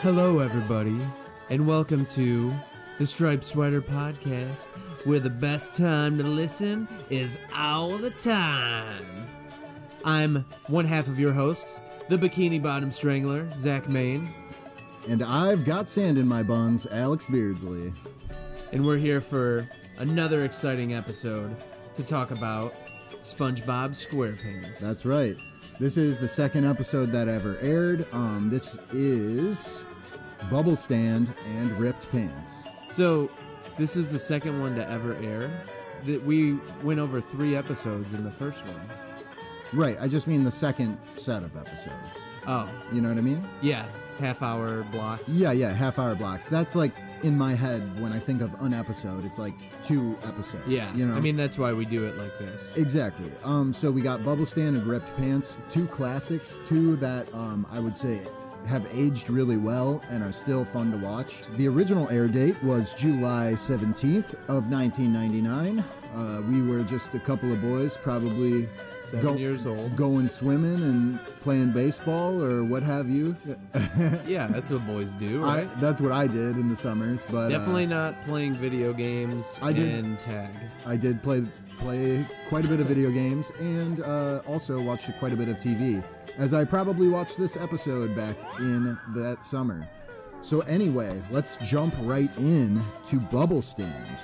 Hello, everybody, and welcome to the Striped Sweater Podcast, where the best time to listen is all the time. I'm one half of your hosts, the Bikini Bottom Strangler, Zach Main. And I've got sand in my buns, Alex Beardsley. And we're here for another exciting episode to talk about SpongeBob SquarePants. That's right. This is the second episode that ever aired. This is Bubblestand and Ripped Pants. So, this is the second one to ever air. We went over 3 episodes in the first one. Right, I just mean the second set of episodes. Oh. You know what I mean? Yeah, half-hour blocks. Yeah, half-hour blocks. That's like, in my head, when I think of an episode, it's like 2 episodes. Yeah, you know? I mean, that's why we do it like this. Exactly. So we got Bubblestand and Ripped Pants, 2 classics, 2 that I would say have aged really well and are still fun to watch. The original air date was July 17th of 1999. We were just a couple of boys, probably 7 years old, going swimming and playing baseball or what have you. Yeah, that's what boys do, right? That's what I did in the summers, but definitely not playing video games and tag. I did play quite a bit of video games and also watched quite a bit of TV, as I probably watched this episode back in that summer. So anyway, let's jump right in to Bubblestand.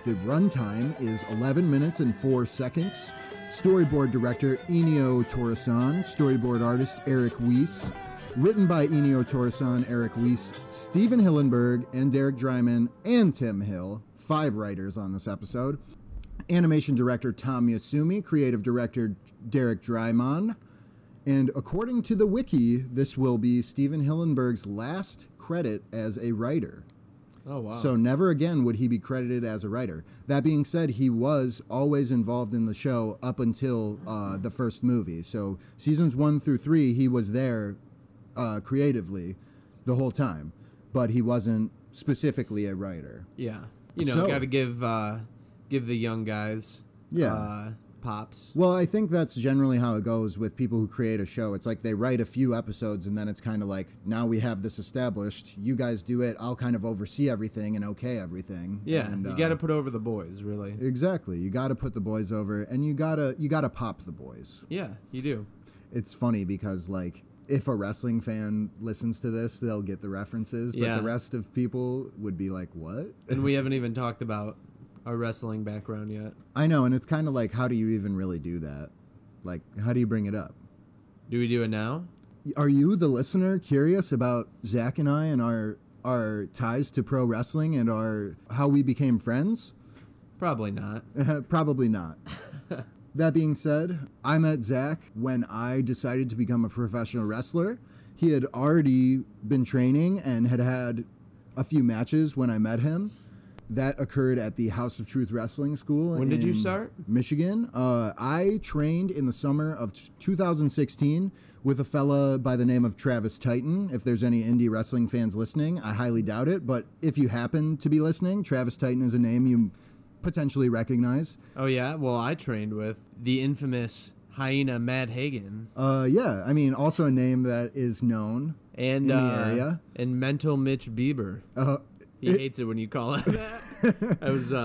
The runtime is 11 minutes and 4 seconds. Storyboard director Ennio Torreson. Storyboard artist Eric Weiss. Written by Ennio Torreson, Eric Weiss, Stephen Hillenburg, and Derek Dryman, and Tim Hill. 5 writers on this episode. Animation director Tom Yasumi. Creative director Derek Dryman. And according to the wiki, this will be Stephen Hillenburg's last credit as a writer. Oh, wow. So never again would he be credited as a writer. That being said, he was always involved in the show up until the first movie. So seasons 1 through 3, he was there creatively the whole time. But he wasn't specifically a writer. Yeah. You know, got to give the young guys pops. Well, I think that's generally how it goes with people who create a show. It's like they write a few episodes and then it's kind of like, now we have this established. You guys do it. I'll kind of oversee everything and okay everything. Yeah, and, you got to put over the boys, really. Exactly. You got to put the boys over, and you gotta pop the boys. Yeah, you do. It's funny because, like, if a wrestling fan listens to this, they'll get the references, but the rest of people would be like, what? And we haven't even talked about our wrestling background yet. I know, and it's kind of like, how do you even really do that? Like, how do you bring it up? Do we do it now? Are you, the listener, curious about Zach and I and our ties to pro wrestling and how we became friends? Probably not. Probably not. That being said, I met Zach when I decided to become a professional wrestler. He had already been training and had had a few matches when I met him. That occurred at the House of Truth Wrestling School. When did you start? Michigan. I trained in the summer of 2016 with a fella by the name of Travis Titan. If there's any indie wrestling fans listening, I highly doubt it. But if you happen to be listening, Travis Titan is a name you potentially recognize. Oh, yeah? Well, I trained with the infamous Hyena Matt Hagen. Yeah, I mean, also a name that is known in the area. And Mental Mitch Bieber. He hates it when you call him that.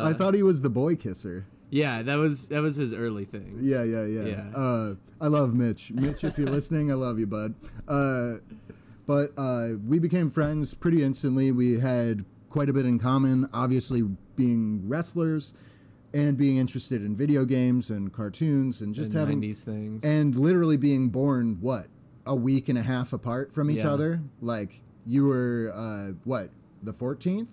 I thought he was the boy kisser. Yeah, that was his early thing. Yeah. I love Mitch. Mitch, if you're listening, I love you, bud. But we became friends pretty instantly. We had quite a bit in common, obviously being wrestlers and being interested in video games and cartoons and just having 90s things. And literally being born, a week and a half apart from each other? Like, you were, the 14th?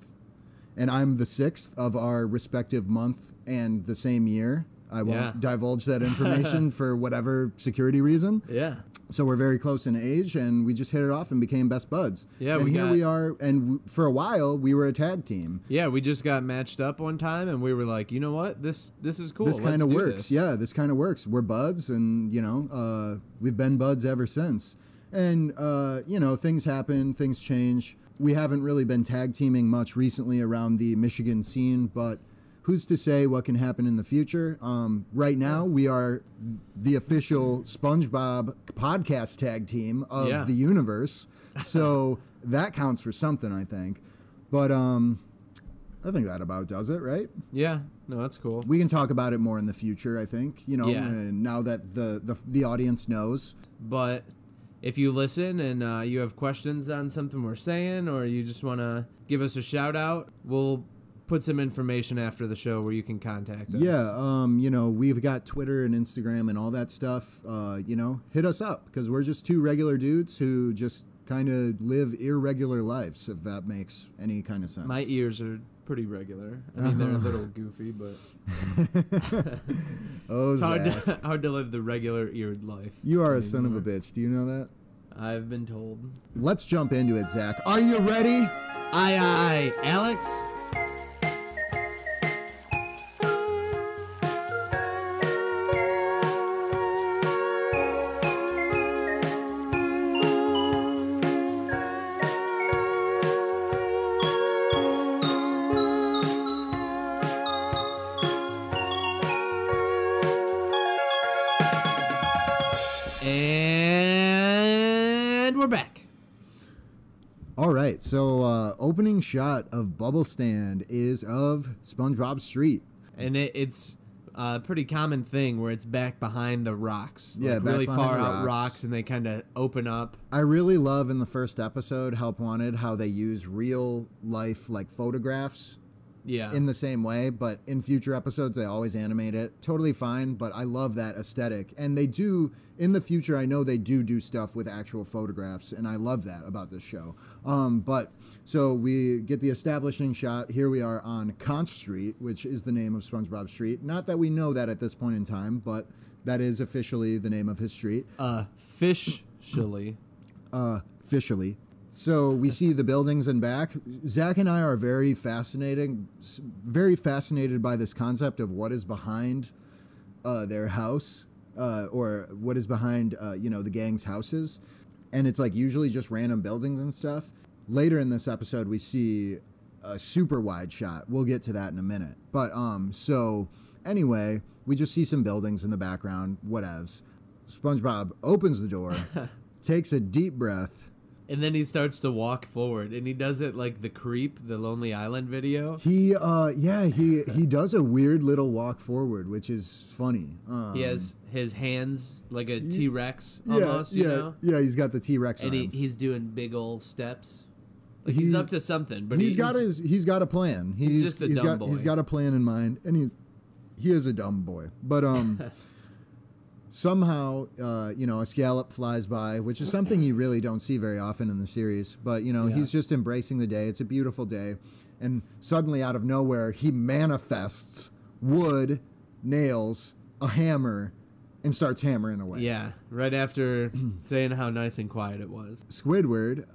And I'm the 6th of our respective month and the same year. I won't divulge that information for whatever security reason. Yeah. So we're very close in age, and we just hit it off and became best buds. Yeah, and we are, and for a while, we were a tag team. Yeah, we just got matched up one time, and we were like, you know what? This is cool. This kind of works. This. Yeah, this kind of works. We're buds, and, we've been buds ever since. And, things happen, things change. We haven't really been tag teaming much recently around the Michigan scene, but who's to say what can happen in the future? Right now, we are the official SpongeBob podcast tag team of the universe. So that counts for something, I think. But I think that about does it, right? Yeah, no, that's cool. We can talk about it more in the future, I think, Yeah. now that the audience knows. But if you listen and you have questions on something we're saying, or you just want to give us a shout out, we'll put some information after the show where you can contact us. Yeah, we've got Twitter and Instagram and all that stuff. Hit us up, because we're just two regular dudes who just kind of live irregular lives, if that makes any kind of sense. My ears are pretty regular. I mean, they're a little goofy, but Oh, it's hard to live the regular eared life. You are a son of a bitch. Do you know that? I've been told. Let's jump into it, Zach. Are you ready? Aye, Alex. And we're back. All right, so opening shot of Bubblestand is of SpongeBob Street. And it's a pretty common thing where it's back behind the rocks. Yeah, like back really behind far the out rocks. rocks, and they kind of open up. I really love in the first episode, Help Wanted, how they use real life like photographs Yeah. in the same way, but in future episodes they always animate it. Totally fine, but I love that aesthetic. And they do, in the future, I know they do stuff with actual photographs, and I love that about this show. But so we get the establishing shot. Here we are on Conch Street, which is the name of SpongeBob Street. Not that we know that at this point in time, but that is officially the name of his street. Officially. Officially. So we see the buildings in back. Zach and I are very fascinated by this concept of what is behind their house, or what is behind, the gang's houses. And it's like usually just random buildings and stuff. Later in this episode, we see a super wide shot. We'll get to that in a minute. But so anyway, we just see some buildings in the background, whatevs. SpongeBob opens the door, takes a deep breath. And then he starts to walk forward, and he does it like the Creep, the Lonely Island video. He does a weird little walk forward, which is funny. He has his hands like a T-Rex almost, you know? Yeah, he's got the T-Rex And arms. he's doing big old steps. Like he's up to something, but he's got a plan. He's just a dumb boy. He's got a plan in mind, and he is a dumb boy. But somehow, a scallop flies by, which is something you really don't see very often in the series. But, he's just embracing the day. It's a beautiful day. And suddenly, out of nowhere, he manifests wood, nails, a hammer, and starts hammering away. Yeah, right after saying how nice and quiet it was. Squidward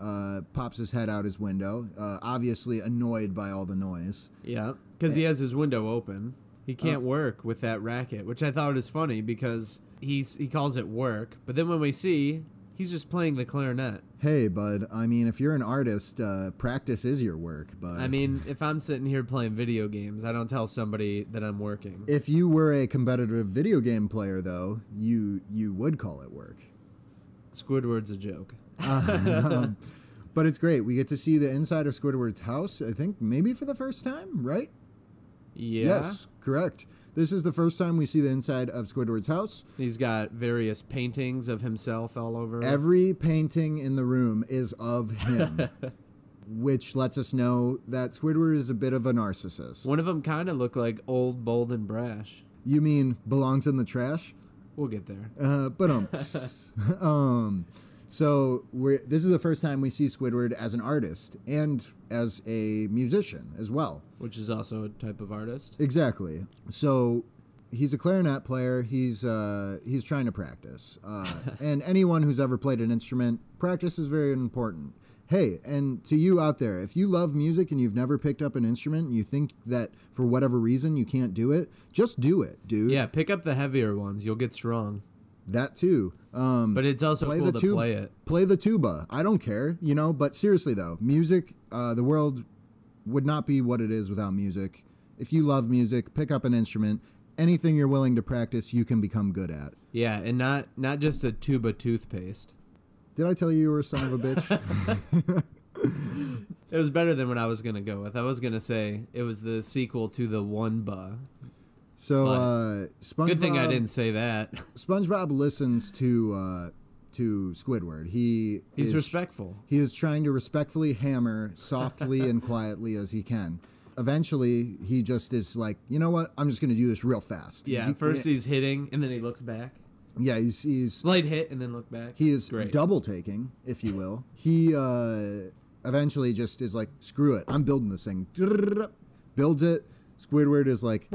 pops his head out his window, obviously annoyed by all the noise. Yeah, because he has his window open. He can't work with that racket, which I thought is funny because he calls it work. But then when we see, he's just playing the clarinet. Hey, bud, I mean, if you're an artist, practice is your work, bud. I mean, if I'm sitting here playing video games, I don't tell somebody that I'm working. If you were a competitive video game player, though, you would call it work. Squidward's a joke. But it's great. We get to see the inside of Squidward's house, I think maybe for the first time, right? Yeah. Yes, correct. This is the first time we see the inside of Squidward's house. He's got various paintings of himself all over. Every painting in the room is of him, which lets us know that Squidward is a bit of a narcissist. One of them kind of looked like Old, Bold, and Brash. You mean belongs in the trash? We'll get there. So this is the first time we see Squidward as an artist and as a musician as well. Which is also a type of artist. Exactly. So he's a clarinet player. He's trying to practice. And anyone who's ever played an instrument, practice is very important. Hey, and to you out there, if you love music and you've never picked up an instrument and you think that for whatever reason you can't do it, just do it, dude. Yeah, pick up the heavier ones. You'll get strong. That too. But it's also cool to play it. Play the tuba. I don't care, but seriously though, music, the world would not be what it is without music. If you love music, pick up an instrument. Anything you're willing to practice, you can become good at. Yeah, and not just a tuba toothpaste. Did I tell you were a son of a bitch? It was better than what I was gonna go with. I was gonna say it was the sequel to the One-Ba. So SpongeBob. Good thing I didn't say that. SpongeBob listens to Squidward. He's respectful. He is trying to respectfully hammer softly and quietly as he can. Eventually, he just is like, you know what? I'm just going to do this real fast. Yeah, first he's hitting, and then he looks back. Yeah, he's slight hit, and then look back. He is double taking, if you will. He eventually just is like, screw it. I'm building this thing. Builds it. Squidward is like,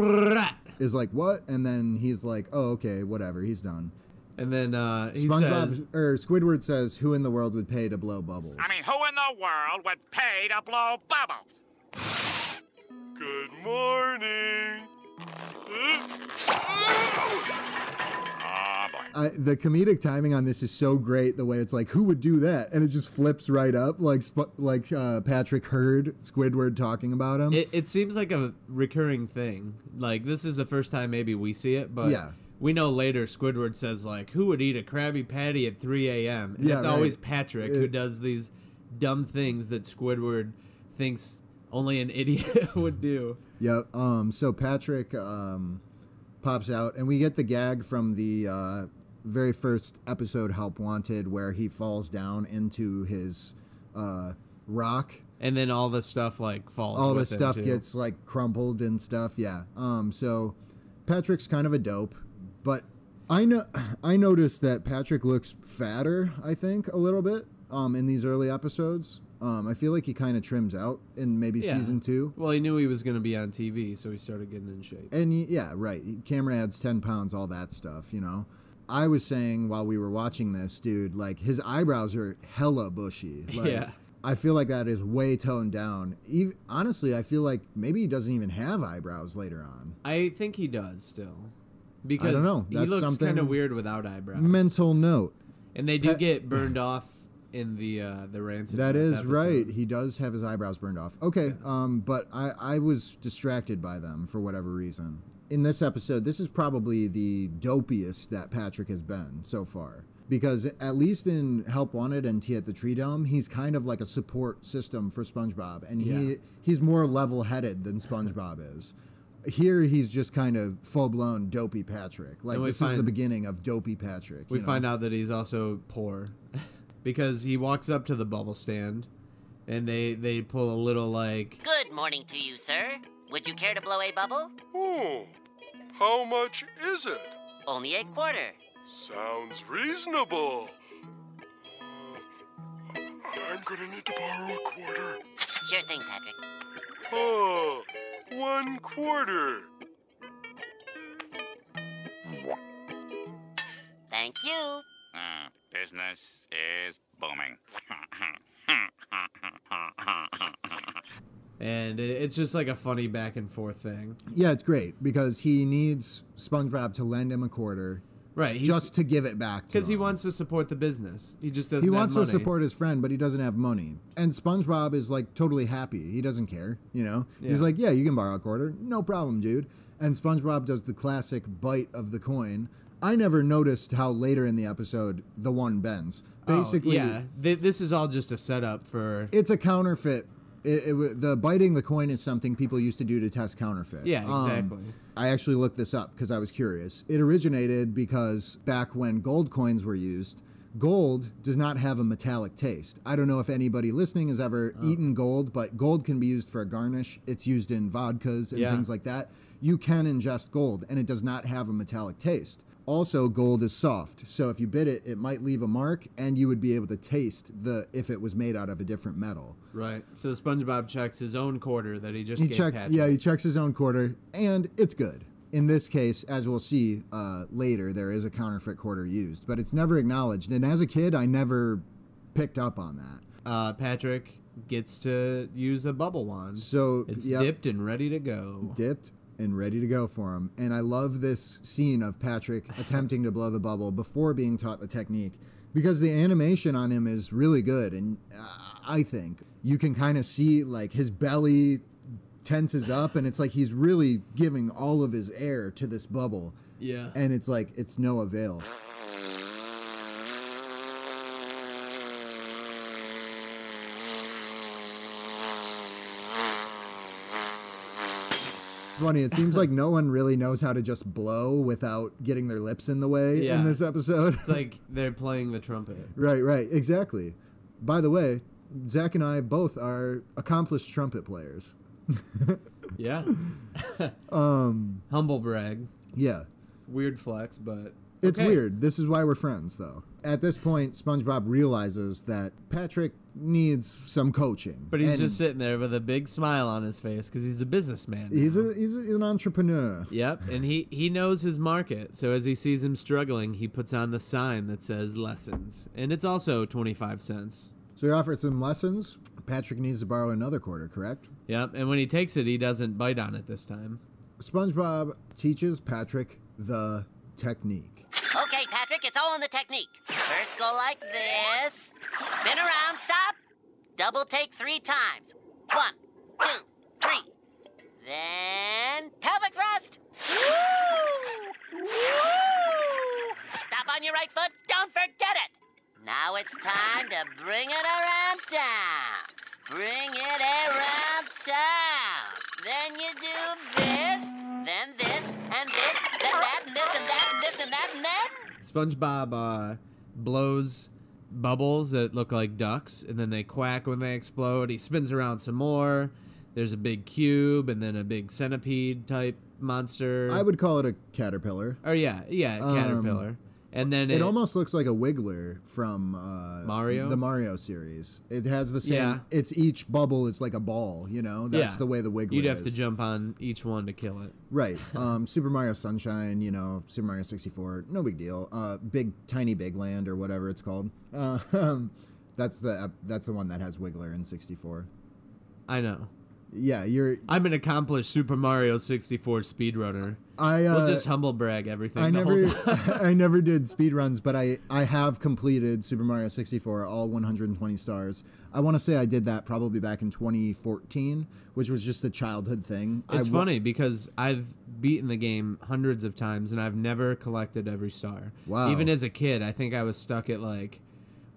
what? And then he's like, oh, okay, whatever. He's done. And then Squidward says, who in the world would pay to blow bubbles? I mean, who in the world would pay to blow bubbles? Good morning. Oh, boy. The comedic timing on this is so great. The way it's like, who would do that? And it just flips right up, like Patrick heard Squidward talking about him. It seems like a recurring thing. Like, this is the first time maybe we see it, but yeah. We know later Squidward says, like, who would eat a Krabby Patty at 3 a.m.? And it's always Patrick who does these dumb things that Squidward thinks only an idiot would do. Yep. So Patrick pops out, and we get the gag from the very first episode, Help Wanted, where he falls down into his rock. And then all the stuff, like, falls all with the stuff him, gets, like, crumpled and stuff, yeah. So Patrick's kind of a dope, but I noticed that Patrick looks fatter, I think, a little bit in these early episodes. I feel like he kind of trims out in maybe season 2. Well, he knew he was going to be on TV, so he started getting in shape. And yeah, right. Camera adds 10 pounds, all that stuff, you know. I was saying while we were watching this, dude, like, his eyebrows are hella bushy. Like, yeah. I feel like that is way toned down. Honestly, I feel like maybe he doesn't even have eyebrows later on. I think he does still. Because I don't know. He That's looks kind of weird without eyebrows. Mental note. And they do get burned off in the Rancid. That is episode. right. He does have his eyebrows burned off. Okay, but I was distracted by them for whatever reason. In this episode, this is probably the dopiest that Patrick has been so far. Because at least in Help Wanted and Tea at the Tree Dome, he's kind of like a support system for SpongeBob. And he's more level-headed than SpongeBob is. Here, he's just kind of full-blown dopey Patrick. Like, this is the beginning of dopey Patrick. We find out that he's also poor. Because he walks up to the bubble stand, and they pull a little, like... Good morning to you, sir. Would you care to blow a bubble? Oh, how much is it? Only a quarter. Sounds reasonable. I'm gonna need to borrow a quarter. Sure thing, Patrick. Oh, 1 quarter. Thank you. Business is booming. And it's just like a funny back and forth thing. Yeah, it's great because he needs SpongeBob to lend him a quarter. Right. Just to give it back to him. Because he wants to support the business. He just doesn't He have wants money. to support his friend, but he doesn't have money. And SpongeBob is, like, totally happy. He doesn't care, you know? Yeah. He's like, yeah, you can borrow a quarter. No problem, dude. And SpongeBob does the classic bite of the coin. I never noticed how later in the episode the one bends. Basically, this is all just a setup for... It's a counterfeit. The biting the coin is something people used to do to test counterfeit. Yeah, exactly. I actually looked this up because I was curious. It originated because back when gold coins were used, gold does not have a metallic taste. I don't know if anybody listening has ever eaten gold, but gold can be used for a garnish. It's used in vodkas and things like that. You can ingest gold, and it does not have a metallic taste. Also, gold is soft, so if you bit it, it might leave a mark, and you would be able to taste if it was made out of a different metal. Right. So SpongeBob checks his own quarter that he gave Patrick. Yeah, he checks his own quarter, and it's good. In this case, as we'll see later, there is a counterfeit quarter used, but it's never acknowledged. And as a kid, I never picked up on that. Patrick gets to use a bubble wand. So it's dipped and ready to go. Dipped and ready to go for him. And I love this scene of Patrick attempting to blow the bubble before being taught the technique, because the animation on him is really good. And I think you can kind of see, like, his belly tenses up, and it's like he's really giving all of his air to this bubble. Yeah. And it's like, it's no avail. It's funny. It seems like no one really knows how to just blow without getting their lips in the way Yeah. in this episode. It's like they're playing the trumpet. Right. Exactly. By the way, Zach and I both are accomplished trumpet players. Yeah. Humble brag. Yeah. Weird flex, but It's okay. weird. This is why we're friends, though. At this point, SpongeBob realizes that Patrick needs some coaching. But he's And just sitting there with a big smile on his face because he's a businessman. he's now. he's an entrepreneur. Yep, and he knows his market. So as he sees him struggling, he puts on the sign that says lessons, and it's also 25 cents. So he offers some lessons. Patrick needs to borrow another quarter, correct? Yep, and when he takes it, he doesn't bite on it this time. SpongeBob teaches Patrick the technique. Okay, Patrick, it's all in the technique. First go like this. Spin around, stop. Double take 3 times. 1, 2, 3. Then pelvic thrust. Woo! Woo! Stop on your right foot. Don't forget it. Now it's time to bring it around town. Bring it around town. Then you do this, then this, and this, then that, and this, and that, and this, and that, and then... SpongeBob blows bubbles that look like ducks, and then they quack when they explode. He spins around some more. There's a big cube, and then a big centipede-type monster. I would call it a caterpillar. Oh, yeah, caterpillar. And then It almost looks like a Wiggler from Mario? the Mario series. It has the same. Yeah. It's each bubble. It's like a ball. You know, that's Yeah. the way the Wiggler. You'd have to is. jump on each one to kill it. Right. Super Mario Sunshine. You know, Super Mario 64. No big deal. Tiny Big Land or whatever it's called. That's the one that has Wiggler in 64. I know. Yeah, I'm an accomplished Super Mario 64 speedrunner. We'll just humble brag everything I the never, whole time. I never did speedruns, but I have completed Super Mario 64, all 120 stars. I want to say I did that probably back in 2014, which was just a childhood thing. It's funny because I've beaten the game hundreds of times and I've never collected every star. Wow. Even as a kid, I think I was stuck at like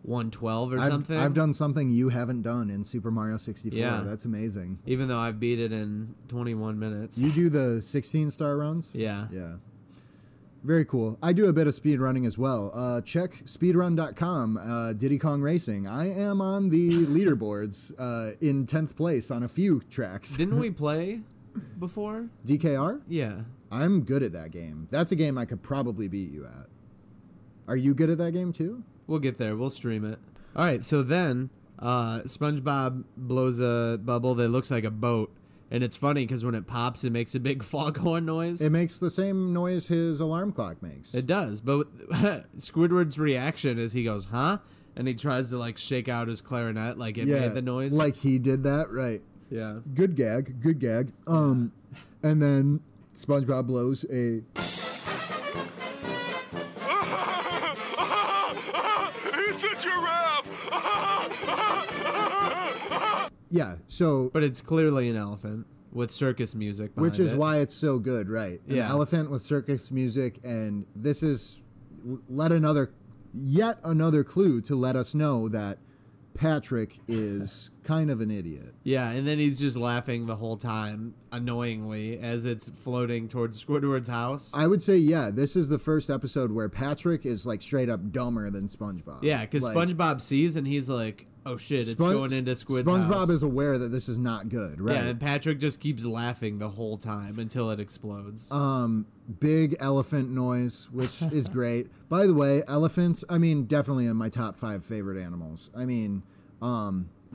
112 or something. I've done something you haven't done in Super Mario 64. Yeah. That's amazing. Even though I've beat it in 21 minutes. You do the 16-star runs? Yeah. Yeah. Very cool. I do a bit of speed running as well. Check speedrun.com, Diddy Kong Racing. I am on the leaderboards in 10th place on a few tracks. Didn't we play before? DKR? Yeah. I'm good at that game. That's a game I could probably beat you at. Are you good at that game too? We'll get there. We'll stream it. All right. So then SpongeBob blows a bubble that looks like a boat. And it's funny because when it pops, it makes a big foghorn noise. It makes the same noise his alarm clock makes. It does. But Squidward's reaction is he goes, huh? And he tries to like shake out his clarinet like it made the noise. Like he did that, right. Yeah. Good gag. And then SpongeBob blows a... It's a giraffe! Yeah, so... But it's clearly an elephant with circus music behind Which is it. why it's so good, right? An Yeah. elephant with circus music, and this is yet another clue to let us know that Patrick is kind of an idiot. Yeah, and then he's just laughing the whole time, annoyingly, as it's floating towards Squidward's house. I would say, yeah, this is the first episode where Patrick is like straight up dumber than SpongeBob. Yeah, because Like, SpongeBob sees and he's like, oh shit, it's going into Squid's SpongeBob house. is aware that this is not good, right? Yeah, and Patrick just keeps laughing the whole time until it explodes. Big elephant noise, which is great. By the way, elephants, I mean, definitely in my top 5 favorite animals. I mean,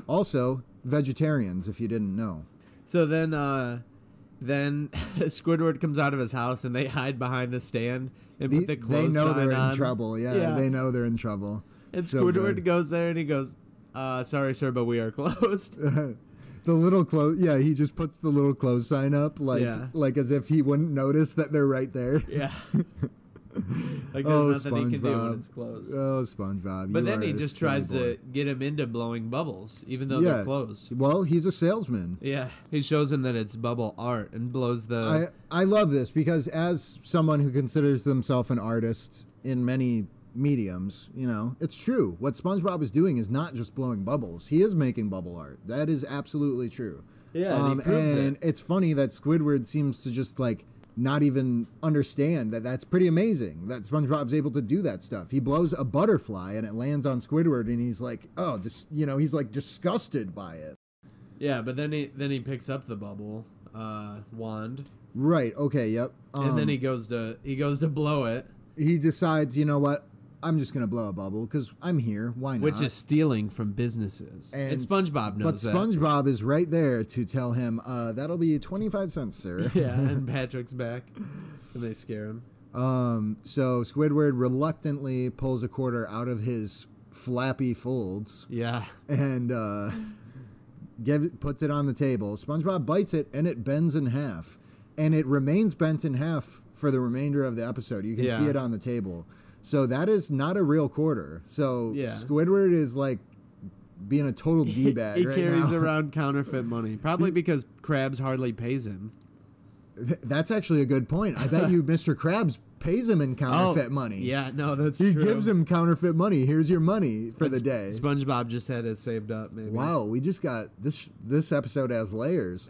also vegetarians, if you didn't know. So then Squidward comes out of his house and they hide behind the stand and put the They clothes know sign they're on. in trouble. Yeah, they know they're in trouble. And So Squidward good. goes there and he goes, sorry, sir, but we are closed. The little clothes, yeah, he just puts the little clothes sign up, like as if he wouldn't notice that they're right there. Yeah. Like there's nothing he can do when SpongeBob. it's closed. Oh, SpongeBob. But you then are he a just silly tries boy. to get him into blowing bubbles, even though they're closed. Well, he's a salesman. Yeah. He shows him that it's bubble art and blows the... I love this because as someone who considers themselves an artist in many mediums, you know, it's true. What SpongeBob is doing is not just blowing bubbles. He is making bubble art. That is absolutely true. Yeah, and he proves and it. it's funny that Squidward seems to just like not even understand that that's pretty amazing that SpongeBob's able to do that stuff. He blows a butterfly and it lands on Squidward, and he's like, oh, just he's like disgusted by it. Yeah, but then he picks up the bubble wand. Right. Okay. Yep. And then he goes to blow it. He decides, you know what? I'm just gonna blow a bubble because I'm here. Why not? Which is stealing from businesses. And SpongeBob knows that. But SpongeBob is right there to tell him, that'll be 25 cents, sir. Yeah, and Patrick's back. And they scare him. So Squidward reluctantly pulls a quarter out of his flappy folds. Yeah. And puts it on the table. SpongeBob bites it, and it bends in half. And it remains bent in half for the remainder of the episode. You can see it on the table. So that is not a real quarter. So Squidward is like being a total D-bag He right carries now. around counterfeit money. Probably because Krabs hardly pays him. That's actually a good point. I bet you Mr. Krabs pays him in counterfeit money. Yeah, no, that's He true. gives him counterfeit money. Here's your money for the day. SpongeBob just had it saved up, maybe. Wow, we just got this episode has layers.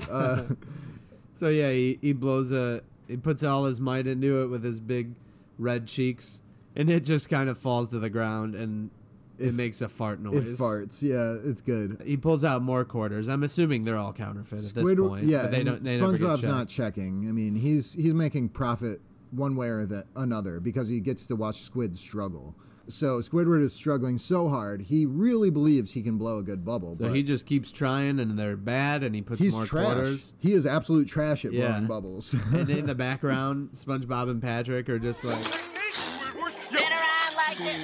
So yeah, he puts all his might into it with his big red cheeks, and it just kind of falls to the ground, and it makes a fart noise. It farts, yeah, it's good. He pulls out more quarters. I'm assuming they're all counterfeit at this point. Yeah, but they never get SpongeBob's checked. not checking. I mean, he's making profit one way or another because he gets to watch Squid struggle. So Squidward is struggling so hard, he really believes he can blow a good bubble. So but he just keeps trying, and they're bad, and he puts more trash. quarters. He is absolute trash at blowing bubbles. And in the background, SpongeBob and Patrick are just like... Spin around like this.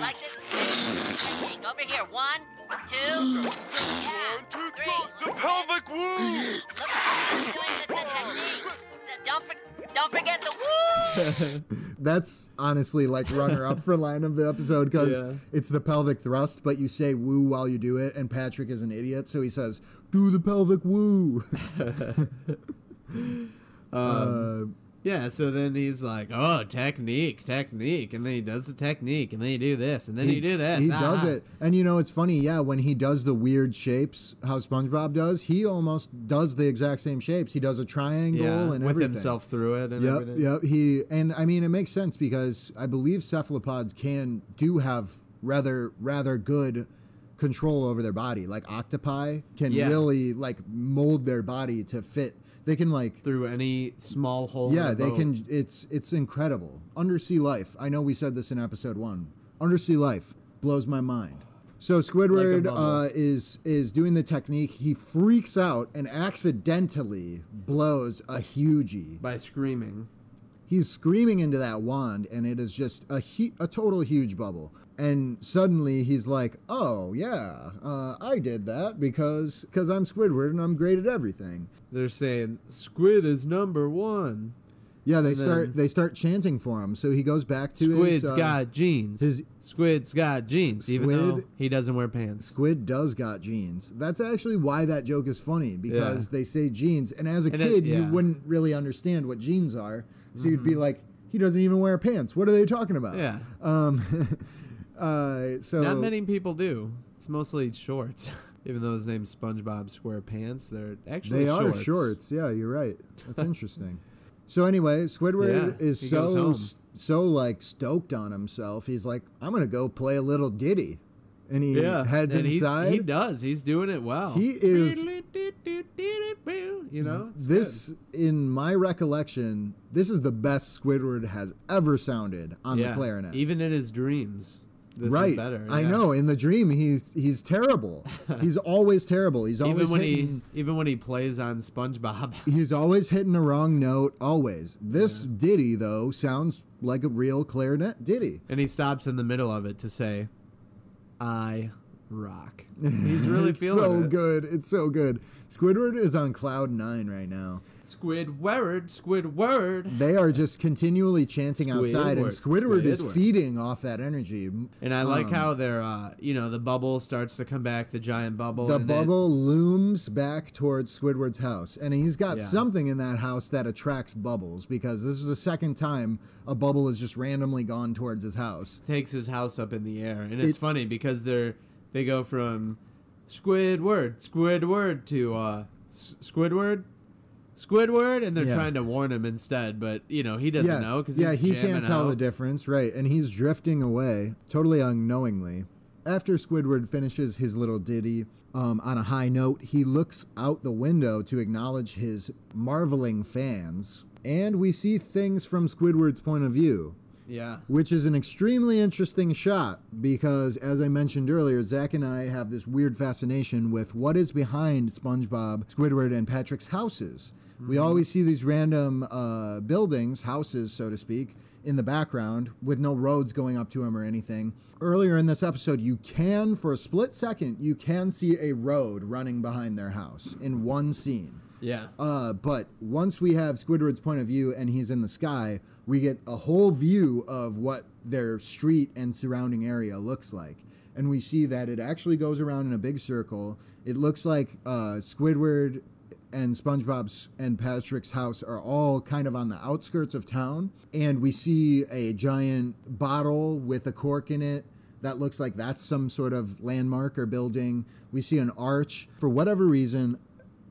Technique. Over here. 1, 2, 3. The pelvic woo! Look, I'm doing the technique. Don't forget the woo! That's honestly like runner-up for line of the episode because it's the pelvic thrust, but you say woo while you do it, and Patrick is an idiot, so he says, do the pelvic woo. Yeah, so then he's like, oh, technique. And then he does the technique, and then you do this, and then you do this. He does it. And it's funny, when he does the weird shapes, how SpongeBob does, he almost does the exact same shapes. He does a triangle and with everything. himself through it and everything. Yep. And I mean, it makes sense because I believe cephalopods do have rather good control over their body. Like octopi can really like mold their body to fit. They can like through any small hole. Yeah, they can. It's incredible. Undersea life. I know we said this in episode 1. Undersea life blows my mind. So Squidward is doing the technique. He freaks out and accidentally blows a hugie by screaming. He's screaming into that wand, and it is just a total huge bubble. And suddenly he's like, "Oh yeah, I did that because I'm Squidward and I'm great at everything." They're saying Squid is number 1. Yeah, they start chanting for him. So he goes back to Squid's got jeans. Squid's got jeans, even though he doesn't wear pants. Squid does got jeans. That's actually why that joke is funny, because they say jeans, and as a kid you wouldn't really understand what jeans are, so you'd be like, he doesn't even wear pants. What are they talking about? Yeah. So not many people do. It's mostly shorts. Even though his name's SpongeBob SquarePants, they're actually shorts. Are shorts. Yeah, you're right. That's interesting. So anyway, Squidward is so like stoked on himself. He's like, I'm gonna go play a little ditty, and he heads inside. He does. He's doing it well. He is. This good. In my recollection, this is the best Squidward has ever sounded on the clarinet. Even in his dreams. This is better. I know. In the dream, he's terrible. He's always terrible. He's always even when he plays on SpongeBob. He's always hitting the wrong note. Always. This ditty though sounds like a real clarinet ditty. And he stops in the middle of it to say, "I rock." He's really feeling it. Good. It's so good. Squidward is on cloud 9 right now. Squidward. They are just continually chanting outside, and Squidward is feeding off that energy. And I like how they're, the bubble starts to come back, the giant bubble. The bubble looms back towards Squidward's house, and he's got something in that house that attracts bubbles, because this is the second time a bubble has just randomly gone towards his house. Takes his house up in the air, and it's funny because they go from Squidward to Squidward, and they're trying to warn him instead, but he doesn't know because he can't tell the difference, right? And he's drifting away totally unknowingly. After Squidward finishes his little ditty on a high note, he looks out the window to acknowledge his marveling fans, and we see things from Squidward's point of view. Yeah. Which is an extremely interesting shot because, as I mentioned earlier, Zach and I have this weird fascination with what is behind SpongeBob, Squidward, and Patrick's houses. We always see these random buildings, houses, so to speak, in the background with no roads going up to them or anything. Earlier in this episode, for a split second, you can see a road running behind their house in one scene. Yeah. But once we have Squidward's point of view and he's in the sky, we get a whole view of what their street and surrounding area looks like. And we see that it actually goes around in a big circle. It looks like Squidward and SpongeBob's and Patrick's house are all kind of on the outskirts of town. And we see a giant bottle with a cork in it. That looks like that's some sort of landmark or building. We see an arch. For whatever reason,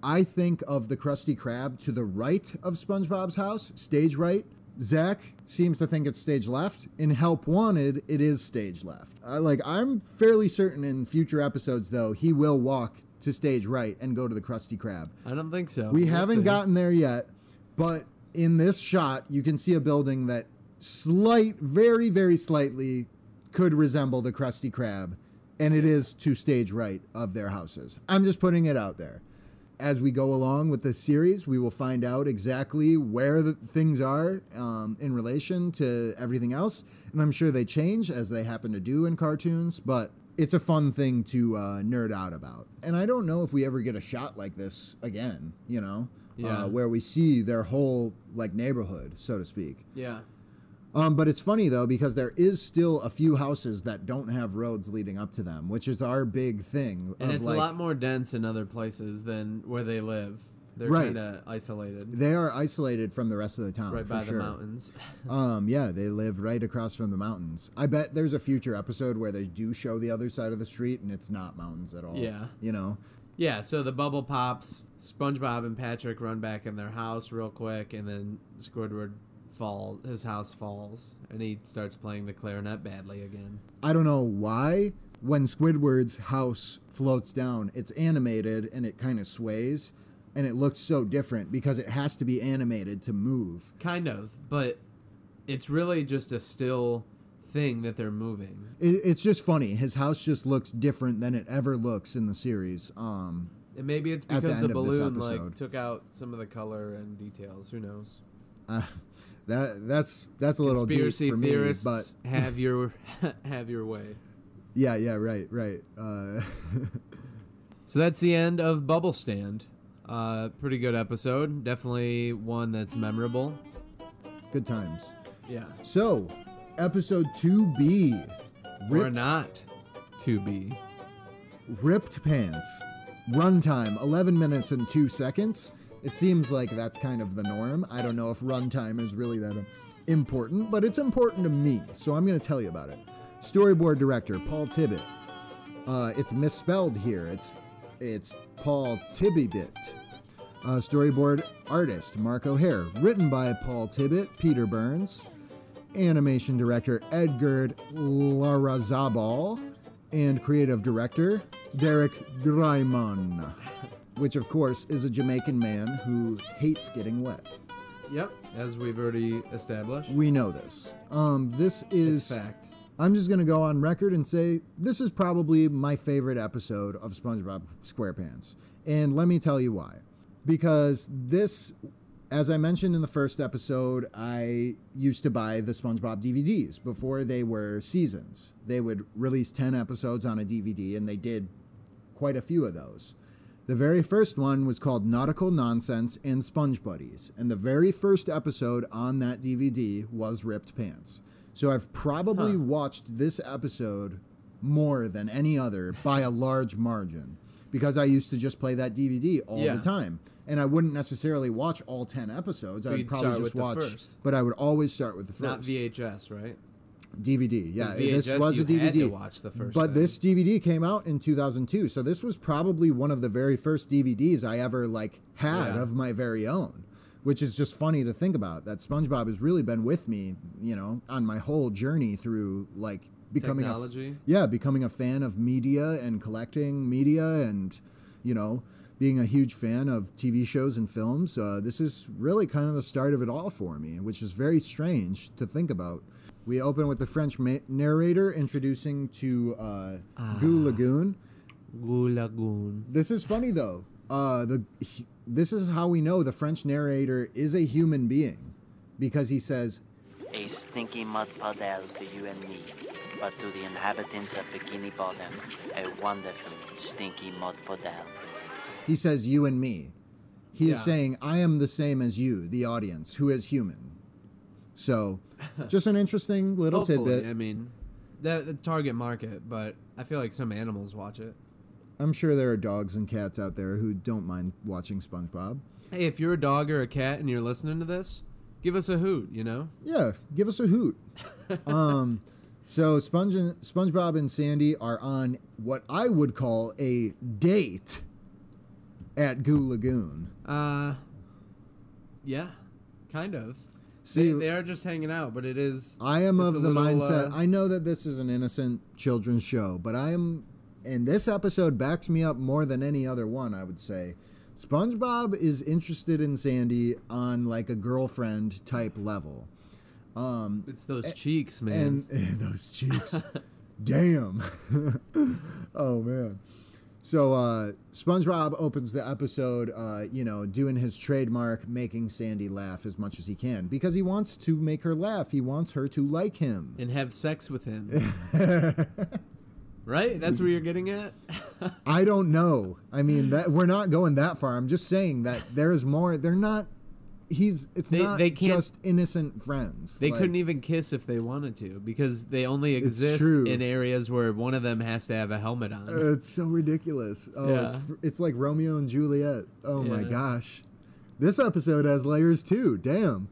I think of the Krusty Krab to the right of SpongeBob's house, stage right. Zach seems to think it's stage left. In Help Wanted, it is stage left. I'm fairly certain in future episodes, though, he will walk to stage right and go to the Krusty Krab. I don't think so. We haven't gotten there yet, but in this shot, you can see a building that very, very slightly could resemble the Krusty Krab, and it is to stage right of their houses. I'm just putting it out there. As we go along with this series, we will find out exactly where the things are in relation to everything else. And I'm sure they change as they happen to do in cartoons, but it's a fun thing to nerd out about. And I don't know if we ever get a shot like this again, where we see their whole neighborhood, so to speak. Yeah. But it's funny, though, because there is still a few houses that don't have roads leading up to them, which is our big thing. And it's a lot more dense in other places than where they live. They're kind of isolated. They are isolated from the rest of the town, right by the mountains. Yeah, they live right across from the mountains. I bet there's a future episode where they do show the other side of the street, and it's not mountains at all. Yeah. Yeah, so the bubble pops. SpongeBob and Patrick run back in their house real quick, and then Squidward his house falls, and he starts playing the clarinet badly again. I don't know why when Squidward's house floats down, it's animated and it kind of sways, and it looks so different because it has to be animated to move. Kind of, but it's really just a still thing that they're moving. It's just funny. His house just looks different than it ever looks in the series. And maybe it's because the balloon took out some of the color and details. Who knows? That's a little deep for me, but have your way. Yeah, right. So that's the end of Bubblestand. Pretty good episode. Definitely one that's memorable. Good times. Yeah. So, episode 2B. Or not 2B. Ripped Pants. Runtime, 11 minutes and 2 seconds. It seems like that's kind of the norm. I don't know if runtime is really that important, but it's important to me, so I'm going to tell you about it. Storyboard director, Paul Tibbitt. It's misspelled here. It's Paul Tibbibit. Storyboard artist, Mark O'Hare. Written by Paul Tibbitt, Peter Burns. Animation director, Edgar Larrazabal. And creative director, Derek Greiman. Which, of course, is a Jamaican man who hates getting wet. Yep, as we've already established. We know this. This is... It's fact. I'm just going to go on record and say this is probably my favorite episode of SpongeBob SquarePants. And let me tell you why. Because this, as I mentioned in the first episode, I used to buy the SpongeBob DVDs before they were seasons. They would release 10 episodes on a DVD, and they did quite a few of those. The very first one was called Nautical Nonsense and Sponge Buddies, and the very first episode on that DVD was Ripped Pants. So I've probably watched this episode more than any other by a large margin, because I used to just play that DVD all the time. And I wouldn't necessarily watch all 10 episodes. I would probably just watch, but I would always start with the first. Not VHS, right? DVD. Yeah, VHS, this was a DVD. You had to watch the first but thing. this DVD came out in 2002, so this was probably one of the very first DVDs I ever had of my very own, which is just funny to think about. That SpongeBob has really been with me, on my whole journey through becoming becoming a fan of media and collecting media and being a huge fan of TV shows and films. This is really kind of the start of it all for me, which is very strange to think about. We open with the French narrator introducing to Goo Lagoon. Goo Lagoon. This is funny though. This is how we know the French narrator is a human being, because he says, "A stinky mud puddle to you and me, but to the inhabitants of Bikini Bottom, a wonderful stinky mud puddle." He says you and me. He is saying, I am the same as you, the audience, who is human. So, just an interesting little tidbit. I mean, the target market, but I feel like some animals watch it. I'm sure there are dogs and cats out there who don't mind watching SpongeBob. Hey, if you're a dog or a cat and you're listening to this, give us a hoot, Yeah, give us a hoot. So SpongeBob and Sandy are on what I would call a date at Goo Lagoon. Yeah, kind of. See, they are just hanging out, but it is... I am of the mindset, I know that this is an innocent children's show, but and this episode backs me up more than any other one, I would say. SpongeBob is interested in Sandy on a girlfriend type level. It's those cheeks, man. And those cheeks. Damn. Oh, man. So SpongeBob opens the episode, doing his trademark, making Sandy laugh as much as he can, because he wants to make her laugh. He wants her to like him. And have sex with him. Right? That's where you're getting at? I don't know. I mean, we're not going that far. I'm just saying that there is more. They're not... They can't, just innocent friends. They couldn't even kiss if they wanted to, because they only exist in areas where one of them has to have a helmet on. It's so ridiculous. Oh, yeah. It's like Romeo and Juliet. Oh my gosh. This episode has layers too. Damn.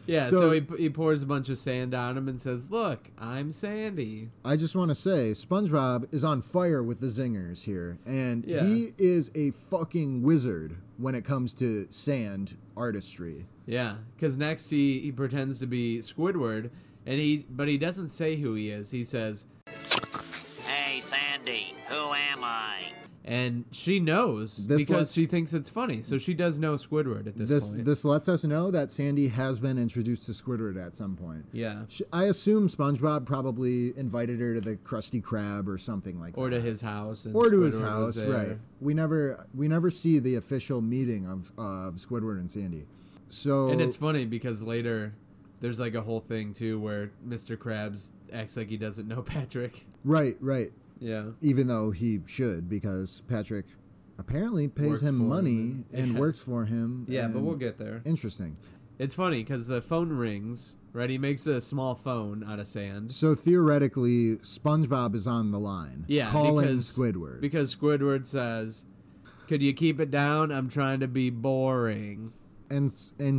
Yeah, so he pours a bunch of sand on him and says, "Look, I'm Sandy." I just want to say, SpongeBob is on fire with the zingers here, and he is a fucking wizard when it comes to sand artistry. Yeah, because next he pretends to be Squidward, but he doesn't say who he is. He says, "Hey, Sandy, who am I?" And she knows because she thinks it's funny. So she does know Squidward at this point. This lets us know that Sandy has been introduced to Squidward at some point. Yeah. I assume SpongeBob probably invited her to the Krusty Krab or something like that. Or to his house. Or to his house, right. We never see the official meeting of Squidward and Sandy. So And it's funny because later there's a whole thing too where Mr. Krabs acts like he doesn't know Patrick. Right. Yeah. Even though he should, because Patrick apparently pays him money and works for him. Yeah, but we'll get there. Interesting. It's funny because the phone rings, right? He makes a small phone out of sand. So theoretically, SpongeBob is on the line. Yeah, calling Squidward. Because Squidward says, "Could you keep it down? I'm trying to be boring." And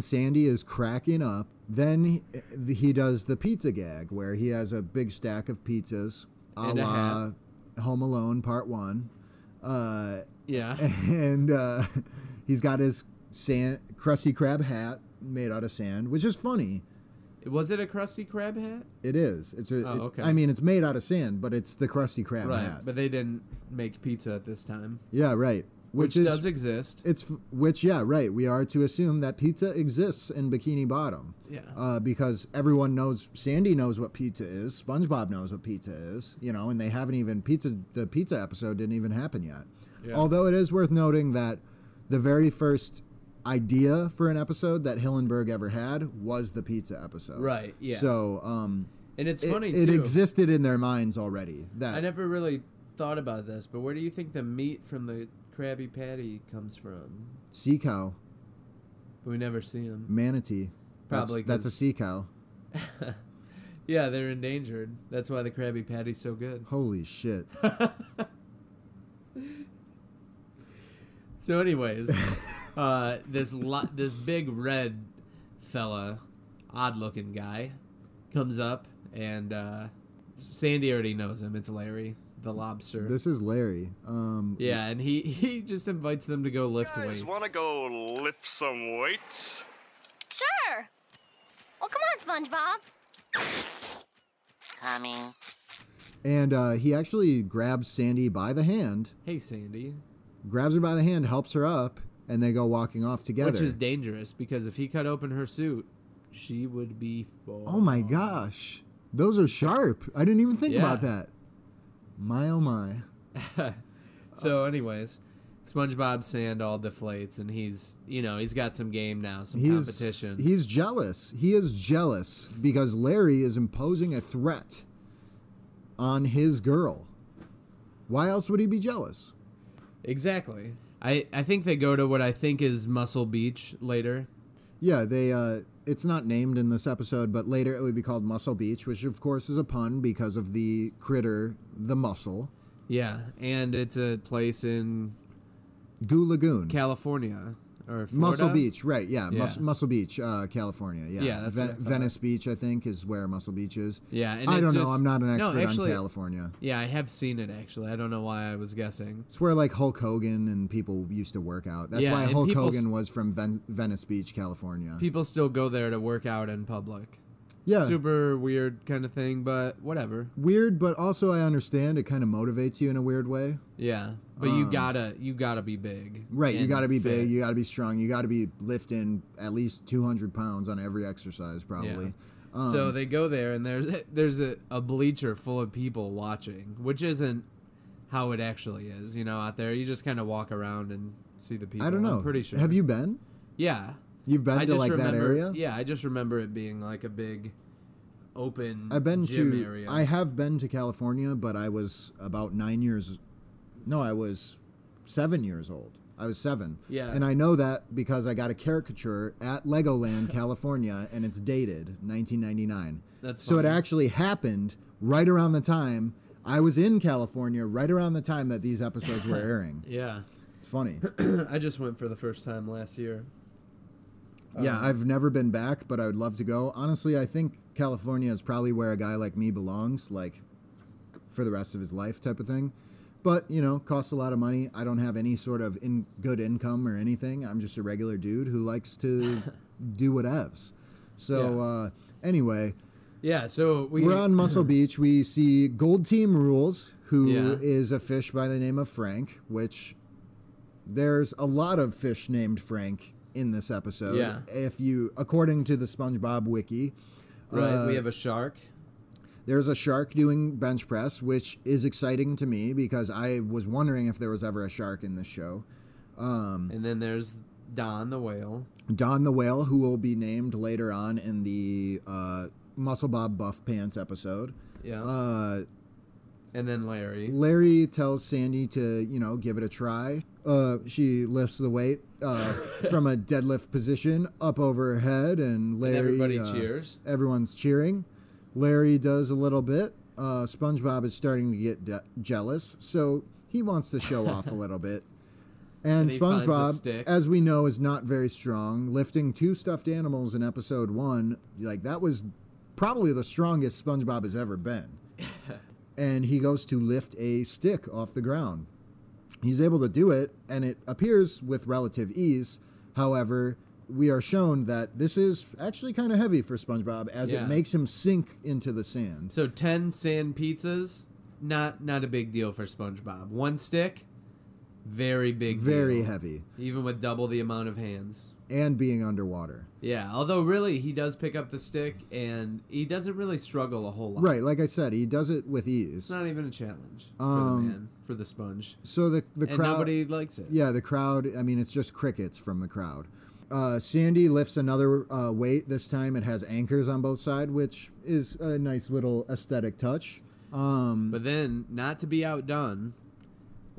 Sandy is cracking up. Then he does the pizza gag where he has a big stack of pizzas, a la Home Alone Part 1. Yeah. And he's got his Krusty Krab hat made out of sand, which is funny. Was it a Krusty Krab hat? It is. Okay. I mean, it's made out of sand, but it's the Krusty Krab hat. Right, but they didn't make pizza at this time. Yeah, right. Which does exist. Right. We are to assume that pizza exists in Bikini Bottom. Yeah. Because everyone knows, Sandy knows what pizza is, SpongeBob knows what pizza is, and they haven't even, the pizza episode didn't even happen yet. Yeah. Although it is worth noting that the very first idea for an episode that Hillenburg ever had was the pizza episode. Right, yeah. So, and it's funny, too. It existed in their minds already. I never really thought about this, but where do you think the meat from the Krabby Patty comes from? Sea cow. But we never see them. Manatee. Probably. That's a sea cow. Yeah, they're endangered. That's why the Krabby Patty's so good. Holy shit. So anyways, this big red fella, odd-looking guy, comes up, and Sandy already knows him. It's Larry, the lobster. This is Larry. Yeah, and he just invites them to go lift weights. Guys, wanna go lift some weights? Sure. Well, come on, SpongeBob. Coming. And he actually grabs Sandy by the hand, Hey, Sandy. grabs her by the hand, helps her up, and they go walking off together. Which is dangerous, because if he cut open her suit, she would be full. Oh my gosh. Those are sharp. I didn't even think about that. My oh my. So anyways, SpongeBob's sand all deflates, and he's got some game now, some competition. He's jealous. He is jealous because Larry is imposing a threat on his girl. Why else would he be jealous? Exactly. I think they go to what I think is Muscle Beach later. Yeah, they it's not named in this episode, but later it would be called Muscle Beach, which of course is a pun because of the critter, the mussel. Yeah, and it's a place in Goo Lagoon. California or Florida? Muscle Beach, right, yeah. Yeah. Muscle Beach, California, yeah. Yeah, that's what I thought. Venice Beach, I think, is where Muscle Beach is. Yeah, and I it's don't know, just- I'm not an expert No, actually, on California. Yeah, I have seen it, actually. I don't know why I was guessing. It's where, like, Hulk Hogan and people used to work out. That's Yeah, why and Hulk people Hogan was from Venice Beach, California. People still go there to work out in public. Yeah. Super weird kind of thing, but whatever. Weird, but also I understand it kind of motivates you in a weird way. Yeah, but you gotta be big. Right, you and got to be fit. big, you got to be strong, you got to be lifting at least 200 pounds on every exercise, probably. So they go there, and there's a bleacher full of people watching, which isn't how it actually is. Out there, you just kind of walk around and see the people. I don't know. I'm pretty sure. Have you been? Yeah. You've been to like that area? Yeah, I just remember it being like a big open I've been gym to. area. I have been to California, but I was about 9 years. No, I was 7 years old. I was 7. Yeah. And I know that because I got a caricature at Legoland, California, and it's dated 1999. That's so it funny. actually happened right around the time I was in California, right around the time that these episodes were airing. Yeah. It's funny. I just went for the first time last year. Yeah, I've never been back, but I would love to go. Honestly, I think California is probably where a guy like me belongs, like for the rest of his life type of thing. But, costs a lot of money. I don't have any sort of good income or anything. I'm just a regular dude who likes to do whatevs. So, anyway, Yeah, so we're on Muscle Beach. We see Gold Team Rules, who is Yeah. a fish by the name of Frank, which there's a lot of fish named Frank in this episode. Yeah. According to the SpongeBob wiki. Right, we have a shark. There's a shark doing bench press, which is exciting to me because I was wondering if there was ever a shark in this show. And then there's Don the whale. Don the whale, who will be named later on in the Muscle Bob Buff Pants episode. Yeah. And then Larry. Larry tells Sandy to, give it a try. She lifts the weight from a deadlift position up over her head, and Larry... And everybody cheers. Everyone's cheering. Larry does a little bit. SpongeBob is starting to get jealous, so he wants to show off a little bit. And he finds a SpongeBob, stick. as we know, is not very strong. Lifting 2 stuffed animals in episode 1, that was probably the strongest SpongeBob has ever been. And he goes to lift a stick off the ground. He's able to do it, and it appears with relative ease. However, we are shown that this is actually kind of heavy for SpongeBob, as it makes him sink into the sand. So 10 sand pizzas, not a big deal for SpongeBob. 1 stick, very big deal. Very heavy. Even with double the amount of hands. And being underwater. Yeah, although really he does pick up the stick, and he doesn't really struggle a whole lot. Right, like I said, he does it with ease. It's not even a challenge for the man, for the sponge. So the And crowd... nobody likes it. Yeah, the crowd, it's just crickets from the crowd. Sandy lifts another weight. This time it has anchors on both sides, which is a nice little aesthetic touch. But then, not to be outdone,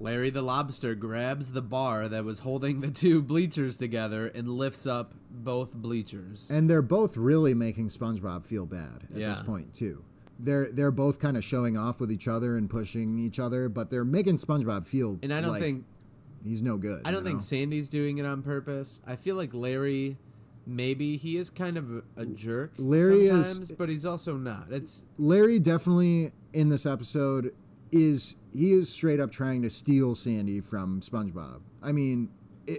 Larry the Lobster grabs the bar that was holding the 2 bleachers together and lifts up both bleachers. And they're both really making SpongeBob feel bad at this Yeah. point, too. They're both kind of showing off with each other and pushing each other, but they're making SpongeBob feel And I don't like think he's no good. Sandy's doing it on purpose. I feel like Larry maybe he is kind of a jerk Larry sometimes, but he's also not. Larry definitely in this episode is straight up trying to steal Sandy from SpongeBob. I mean,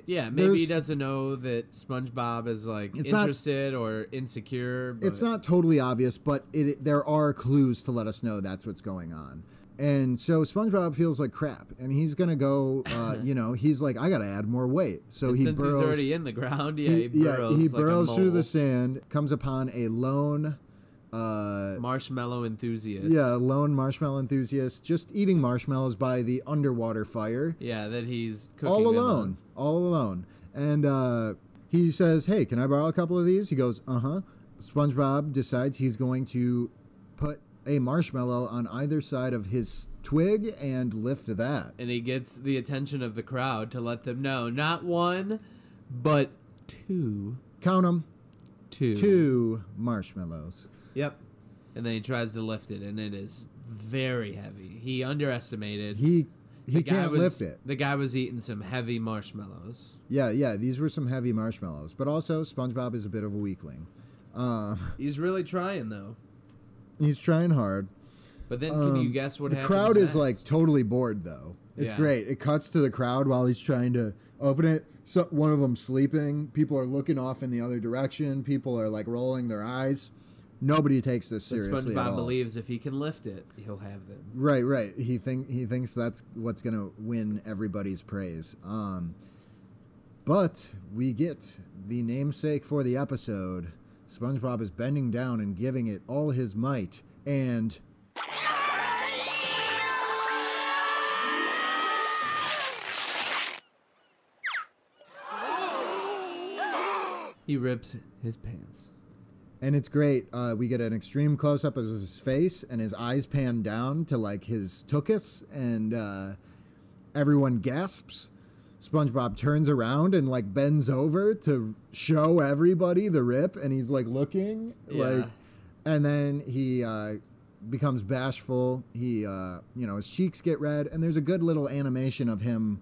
maybe he doesn't know that SpongeBob is like interested or insecure. But it's not totally obvious, but there are clues to let us know that's what's going on. And so SpongeBob feels like crap, and he's gonna go. He's like, I gotta add more weight. So he since burrows. He's already in the ground. He burrows. He like burrows a through the mole. sand, comes upon a lone. Marshmallow enthusiast. Yeah, a lone marshmallow enthusiast, just eating marshmallows by the underwater fire. Yeah, that he's cooking all them alone, all alone. And he says, "Hey, can I borrow a couple of these?" He goes, "Uh-huh." SpongeBob decides he's going to put a marshmallow on either side of his twig and lift that. And he gets the attention of the crowd to let them know, not one, but two. Count them. Two marshmallows. Yep. And then he tries to lift it, and it is very heavy. He underestimated. He can't lift it. The guy was eating some heavy marshmallows. Yeah, these were some heavy marshmallows. But also, SpongeBob is a bit of a weakling. He's really trying, though. He's trying hard. But then, can you guess what happens The crowd next? is, like, totally bored, though. It's Yeah. great. It cuts to the crowd while he's trying to open it. So one of them's sleeping. People are looking off in the other direction. People are, like, rolling their eyes. Nobody takes this But seriously at SpongeBob all. believes if he can lift it, he'll have them. Right. He thinks that's what's going to win everybody's praise. But we get the namesake for the episode. SpongeBob is bending down and giving it all his might, and He rips his pants. and it's great. We get an extreme close-up of his face, and his eyes pan down to, like, his tuchus, and everyone gasps. SpongeBob turns around and, like, bends over to show everybody the rip, and he's, like, looking, and then he becomes bashful. He, his cheeks get red, and there's a good little animation of him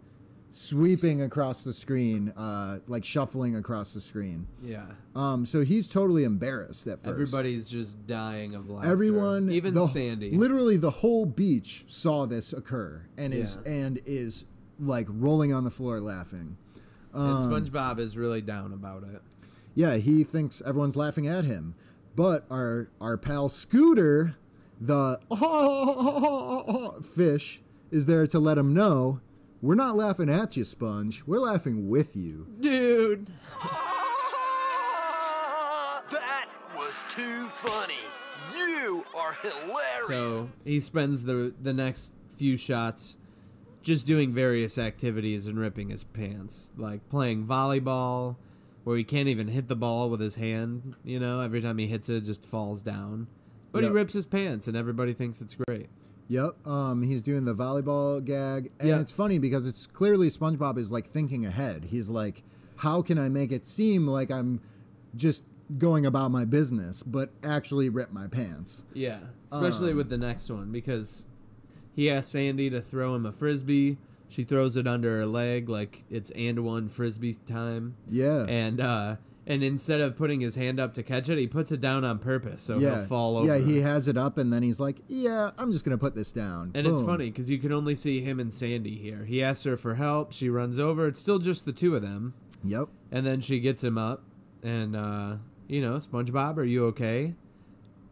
sweeping across the screen, like shuffling across the screen. Yeah. So he's totally embarrassed at first. Everybody's just dying of laughter. Everyone, even Sandy. Literally the whole beach saw this occur and is like rolling on the floor laughing. And SpongeBob is really down about it. Yeah, he thinks everyone's laughing at him. But our pal Scooter, the fish, is there to let him know, we're not laughing at you, Sponge. We're laughing with you. Dude. That was too funny. You are hilarious. So he spends the next few shots just doing various activities and ripping his pants. Like playing volleyball, where he can't even hit the ball with his hand. Every time he hits it, it just falls down. But he rips his pants, and everybody thinks it's great. Yep, he's doing the volleyball gag, and it's funny because it's clearly SpongeBob is, like, thinking ahead. He's like, how can I make it seem like I'm just going about my business, but actually rip my pants? Yeah, especially with the next one, because he asks Sandy to throw him a Frisbee. She throws it under her leg like it's and one Frisbee time. Yeah. And instead of putting his hand up to catch it, he puts it down on purpose so he'll fall over. Yeah, he has it up, and then he's like, yeah, I'm just going to put this down. And it's funny, because you can only see him and Sandy here. He asks her for help. She runs over. It's still just the two of them. Yep. And then she gets him up. And, SpongeBob, are you okay?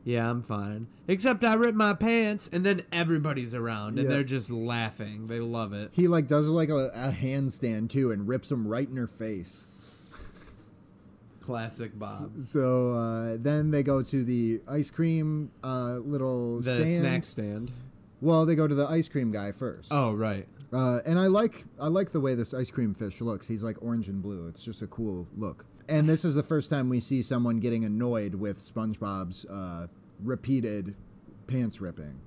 Yeah, I'm fine. Except I ripped my pants. And then everybody's around, and they're just laughing. They love it. He, like, does, like, a handstand, too, and rips him right in her face. Classic Bob. So then they go to the ice cream little stand. The snack stand. Well, they go to the ice cream guy first. Oh, right. And I like the way this ice cream fish looks. He's like orange and blue. It's just a cool look. And this is the first time we see someone getting annoyed with SpongeBob's repeated pants ripping.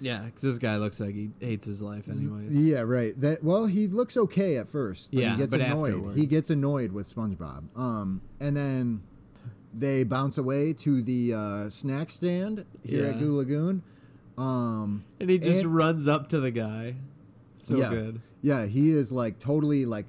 Yeah, because this guy looks like he hates his life anyways. Yeah, right. He looks okay at first, but he gets annoyed. Afterward. He gets annoyed with SpongeBob. And then they bounce away to the snack stand here at Goo Lagoon. And he just runs up to the guy. So good. Yeah, he is like totally like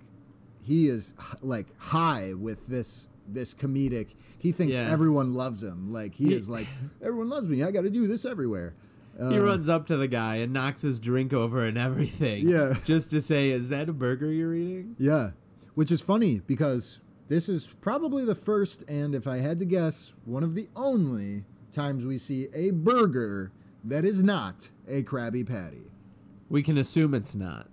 he is like high with this this comedic. He thinks everyone loves him. Like he is like, everyone loves me. I got to do this everywhere. He runs up to the guy and knocks his drink over and everything. Yeah. Just to say, is that a burger you're eating? Yeah. Which is funny because this is probably the first, and if I had to guess, one of the only times we see a burger that is not a Krabby Patty. We can assume it's not.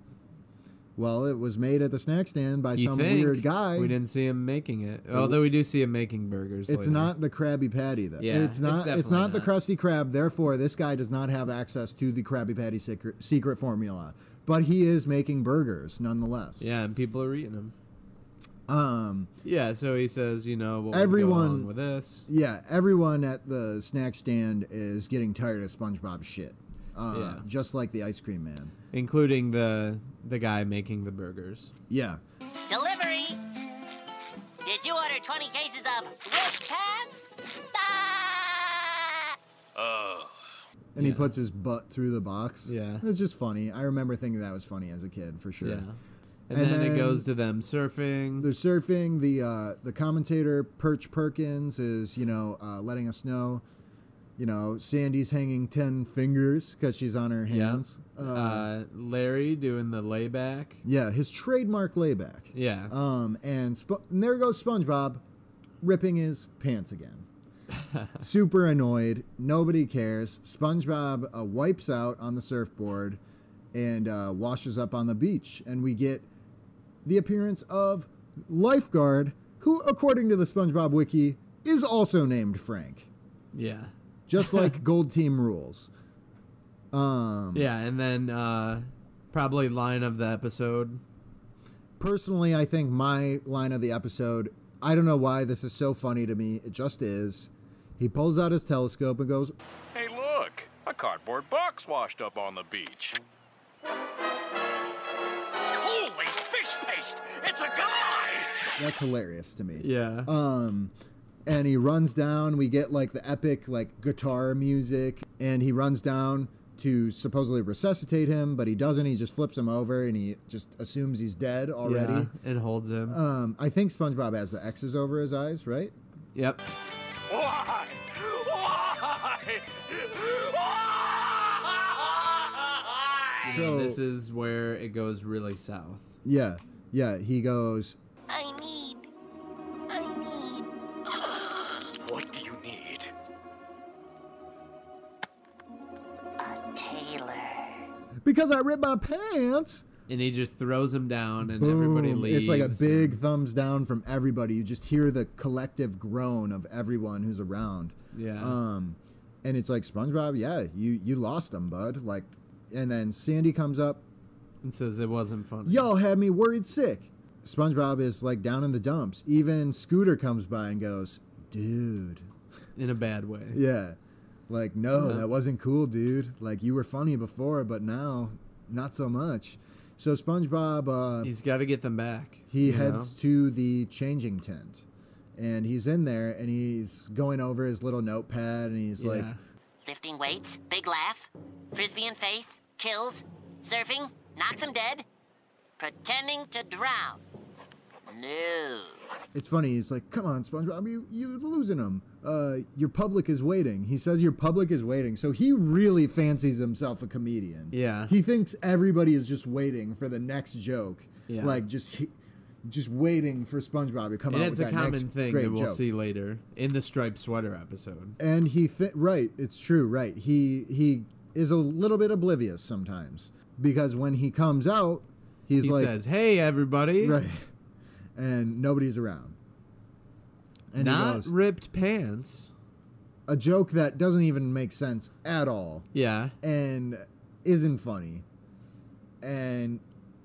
Well, it was made at the snack stand by some weird guy. We didn't see him making it. Although we do see him making burgers It's later. not the Krabby Patty, though. Yeah, it's not definitely not the Krusty Krab. Therefore, this guy does not have access to the Krabby Patty secret formula. But he is making burgers, nonetheless. Yeah, and people are eating them. Yeah, so he says, you know, what everyone would go along with this. Yeah, everyone at the snack stand is getting tired of SpongeBob's shit. Just like the ice cream man. Including the guy making the burgers. Yeah. Delivery! Did you order 20 cases of wrist pads? Ah! And he puts his butt through the box. Yeah. It's just funny. I remember thinking that was funny as a kid, for sure. Yeah. And then it goes to them surfing. They're surfing. The commentator, Perch Perkins, is, letting us know, Sandy's hanging 10 fingers because she's on her hands. Larry doing the layback. Yeah, his trademark layback. Yeah. And there goes SpongeBob ripping his pants again. Super annoyed. Nobody cares. SpongeBob wipes out on the surfboard and washes up on the beach. And we get the appearance of Lifeguard, who, according to the SpongeBob Wiki, is also named Frank. Yeah. Just like Gold Team rules. Yeah, and then probably line of the episode. Personally, I think my line of the episode, I don't know why this is so funny to me. It just is. He pulls out his telescope and goes, Hey, look, a cardboard box washed up on the beach. Holy fish paste! It's a guy! that's hilarious to me. Yeah. And he runs down. We get like the epic like guitar music, and he runs down to supposedly resuscitate him, but he doesn't. He just flips him over, and he just assumes he's dead already. Yeah, and holds him. I think SpongeBob has the X's over his eyes, right? Yep. Why? Why? Why? So This is where it goes really south. yeah, he goes, I need. What do you need? A tailor. because I ripped my pants. And he just throws him down, and Boom. everybody leaves. It's like a big thumbs down from everybody. You just hear the collective groan of everyone who's around. Yeah. And it's like, SpongeBob, yeah, you lost him, bud. Like, and then Sandy comes up. And says it wasn't funny. Y'all had me worried sick. SpongeBob is like down in the dumps. Even Scooter comes by and goes, dude. In a bad way. Yeah. Like, no, that wasn't cool, dude. Like, you were funny before, but now, not so much. So SpongeBob, He's got to get them back. he you heads know? to the changing tent. And he's in there, and he's going over his little notepad, and he's like, Lifting weights, big laugh, frisbee in face, kills, surfing, knocks him dead, pretending to drown. No. it's funny. He's like, come on, SpongeBob, you're losing him. Your public is waiting. He says your public is waiting. So he really fancies himself a comedian. Yeah. He thinks everybody is just waiting for the next joke. Yeah. Like, just waiting for SpongeBob to come And out it's with a that common next thing great that we'll joke. see later in the striped sweater episode. And right, it's true, right. He is a little bit oblivious sometimes. Because when he comes out, he He like, says, hey, everybody. right. And nobody's around. And he Not goes, ripped pants. a joke that doesn't even make sense at all Yeah. and isn't funny. And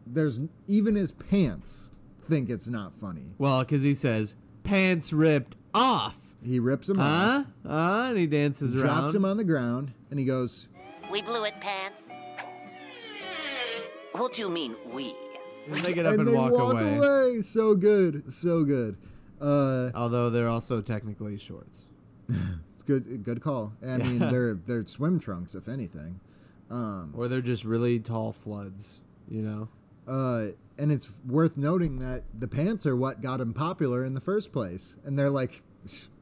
there's even his pants think it's not funny. Well, because he says, pants ripped off. He rips them off, And he dances around. drops him on the ground, and he goes, We blew it, pants. What do you mean, we? And they get up and they walk away. So good, so good. Although they're also technically shorts. It's good call. I mean, they're swim trunks, if anything. Or they're just really tall floods, you know? And it's worth noting that the pants are what got him popular in the first place. And they're like,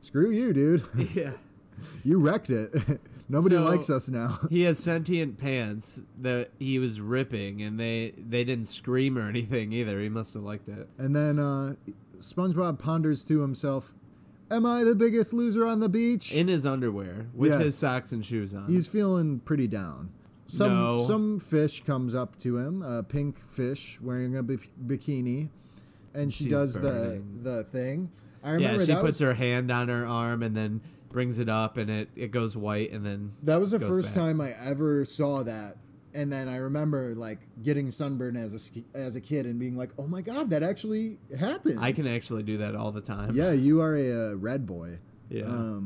screw you, dude. Yeah. You wrecked it. Nobody So, likes us now. He has sentient pants that he was ripping, and they didn't scream or anything either. He must have liked it. And then SpongeBob ponders to himself, am I the biggest loser on the beach? In his underwear, with Yeah. his socks and shoes on. He's feeling pretty down. No. Some fish comes up to him, a pink fish wearing a bikini, and she She's does burning. the thing. I remember Yeah, she that puts was, her hand on her arm and then brings it up, and it goes white, and then that was the goes first back. time I ever saw that. And then I remember like getting sunburned as a kid and being like, "Oh my god, that actually happens." I can actually do that all the time. Yeah, you are a red boy. Yeah.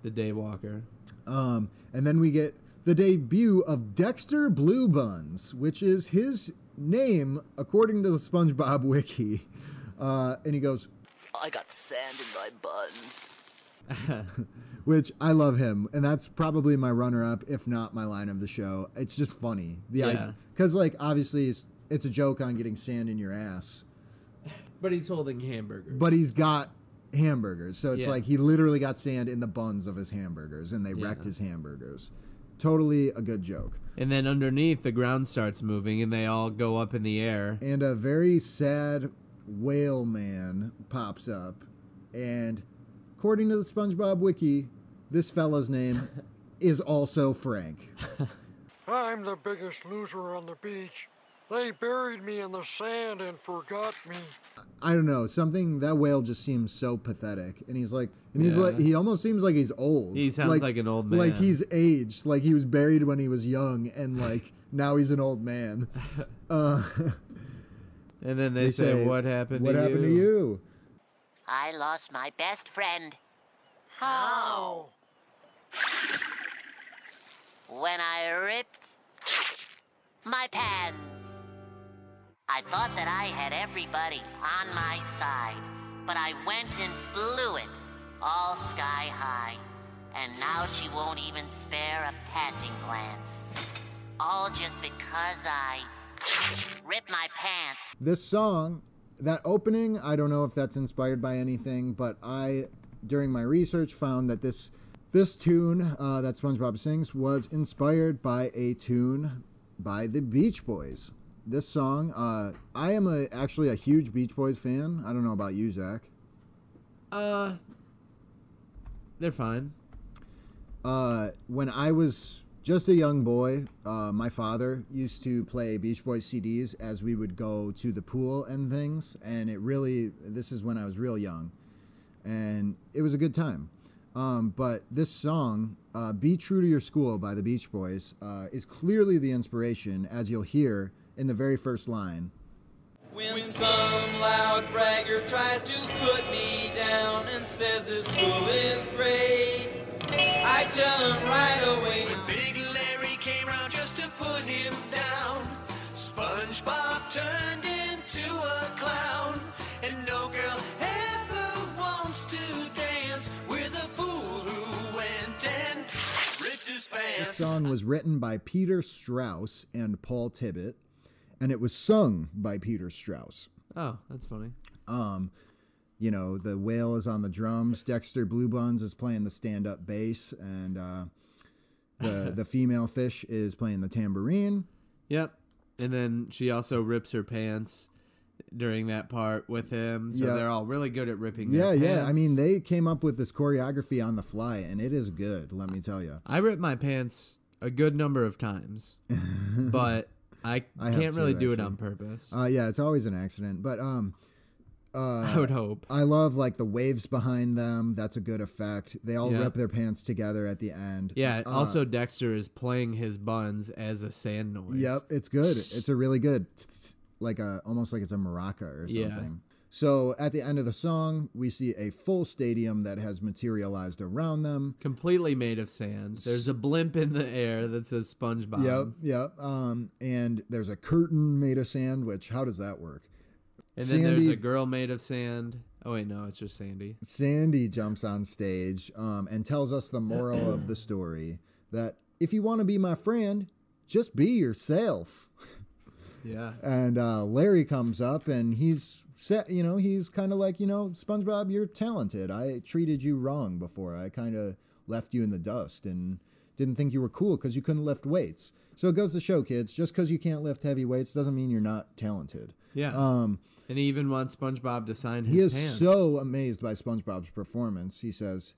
The Daywalker. And then we get the debut of Dexter Blue Buns, which is his name according to the SpongeBob wiki. And he goes, I got sand in my buns. which I love him, and that's probably my runner-up, if not my line of the show. It's just funny, because like obviously it's a joke on getting sand in your ass, But he's holding hamburgers. but he's got hamburgers, so it's Yeah. like he literally got sand in the buns of his hamburgers, and they wrecked his hamburgers. Totally a good joke. And then underneath, the ground starts moving, and they all go up in the air. And a very sad whale man pops up, and according to the SpongeBob wiki, this fella's name is also Frank. I'm the biggest loser on the beach. They buried me in the sand and forgot me. I don't know, something, that whale just seems so pathetic, and he's like, he almost seems like he's old. He sounds like an old man. Like he's aged, like he was buried when he was young, and like now he's an old man. And then they say, what happened to you? What happened to you? I lost my best friend How? when I ripped my pants. I thought that I had everybody on my side, but I went and blew it all sky high. And now she won't even spare a passing glance. All just because I ripped my pants. This song, that opening, I don't know if that's inspired by anything, but I, during my research, found that this tune that SpongeBob sings was inspired by a tune by the Beach Boys. This song, I am actually a huge Beach Boys fan. I don't know about you, Zach. They're fine. When I was just a young boy, my father used to play Beach Boys CDs as we would go to the pool and things, and this is when I was real young, and it was a good time. But this song, Be True to Your School by the Beach Boys, is clearly the inspiration, as you'll hear in the very first line. When some loud bragger tries to put me down and says this school is great, I tell him right away. When Big Larry came round just to put him down, SpongeBob turned into a clown, and no girl ever wants to dance with a fool who went and ripped his pants. This song was written by Peter Strauss and Paul Tibbett, and it was sung by Peter Strauss. Oh, that's funny. You know, the whale is on the drums, Dexter Blue Buns is playing the stand-up bass, and the female fish is playing the tambourine. Yep. And then she also rips her pants during that part with him. So Yep. they're all really good at ripping their pants. Yeah. I mean, they came up with this choreography on the fly, and it is good, let me tell you. I ripped my pants a good number of times, but I have can't really too, do it actually. on purpose. Yeah, it's always an accident, but I would hope. I love like the waves behind them. That's a good effect. They all Yeah. rip their pants together at the end. Yeah, also Dexter is playing his buns as a sand noise. Yep, it's good. It's a really good, like almost like it's a maraca or something. Yeah. So at the end of the song, we see a full stadium that has materialized around them. Completely made of sand. There's a blimp in the air that says SpongeBob. Yep. And there's a curtain made of sand, which, how does that work? And then there's a girl made of sand. Oh, wait, no, it's just Sandy. Sandy jumps on stage and tells us the moral of the story, that if you want to be my friend, just be yourself. Yeah. And Larry comes up and he's he's kind of like, SpongeBob, you're talented. I treated you wrong before. I kind of left you in the dust and didn't think you were cool because you couldn't lift weights. So it goes to show, kids, just because you can't lift heavy weights doesn't mean you're not talented. Yeah. And he even wants SpongeBob to sign his pants. He is so amazed by SpongeBob's performance. He says,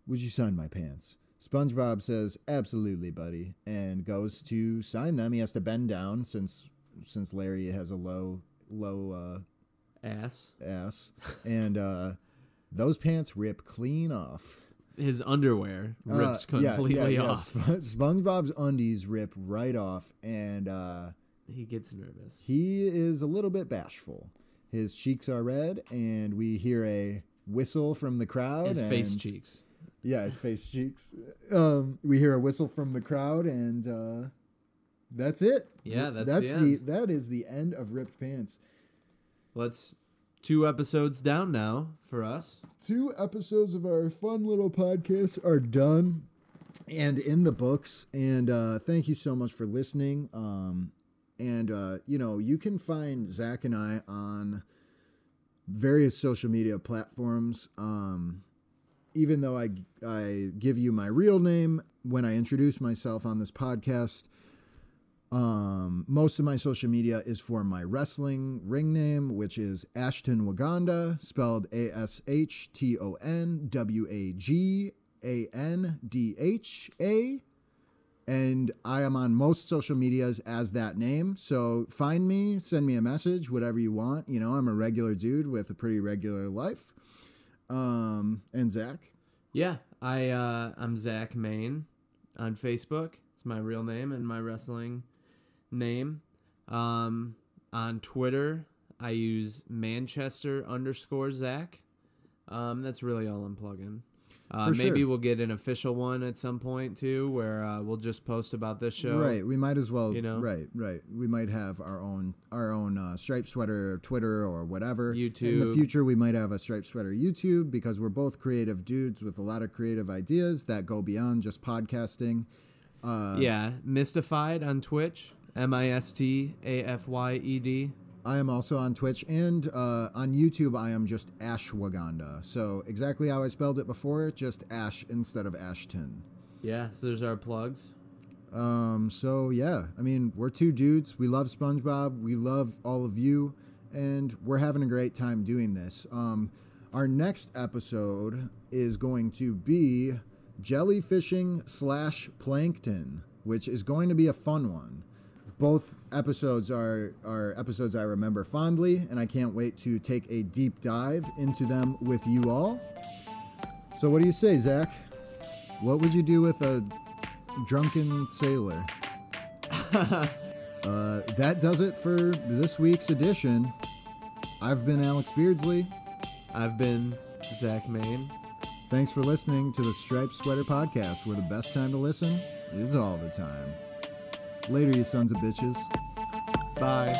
"Would you sign my pants?" SpongeBob says, "Absolutely, buddy," and goes to sign them. He has to bend down since Larry has a low ass. And those pants rip clean off. His underwear rips completely off. SpongeBob's undies rip right off, and he gets nervous. He is a little bit bashful. His cheeks are red, and we hear a whistle from the crowd. His face cheeks. Yeah, his face cheeks. We hear a whistle from the crowd, and that's it. Yeah, that is the end of Ripped Pants. Let's 2 episodes down now for us. 2 episodes of our fun little podcast are done and in the books. And thank you so much for listening. You can find Zach and I on various social media platforms. Even though I give you my real name when I introduce myself on this podcast, most of my social media is for my wrestling ring name, which is Ashton Waganda, spelled ASHTONWAGANDHA. And I am on most social medias as that name. So find me, send me a message, whatever you want. I'm a regular dude with a pretty regular life. And Zach? Yeah, I'm Zach Main on Facebook. It's my real name and my wrestling name. On Twitter, I use Manchester_Zach. That's really all I'm plugging. Maybe we'll get an official one at some point too, where we'll just post about this show. Right. We might as well. Right. We might have our own striped sweater Twitter or whatever. YouTube. In the future, we might have a striped sweater YouTube because we're both creative dudes with a lot of creative ideas that go beyond just podcasting. Mystified on Twitch. MISTAFYED. I am also on Twitch, and on YouTube I am just Ashwaganda. So exactly how I spelled it before, just Ash instead of Ashton. Yeah, so there's our plugs. We're 2 dudes. We love SpongeBob. We love all of you, and we're having a great time doing this. Our next episode is going to be jellyfishing/plankton, which is going to be a fun one. Both episodes are episodes I remember fondly, and I can't wait to take a deep dive into them with you all. So what do you say, Zach? What would you do with a drunken sailor? That does it for this week's edition. I've been Alex Beardsley. I've been Zach Main. Thanks for listening to the Striped Sweater Podcast, where the best time to listen is all the time. Later, you sons of bitches. Bye.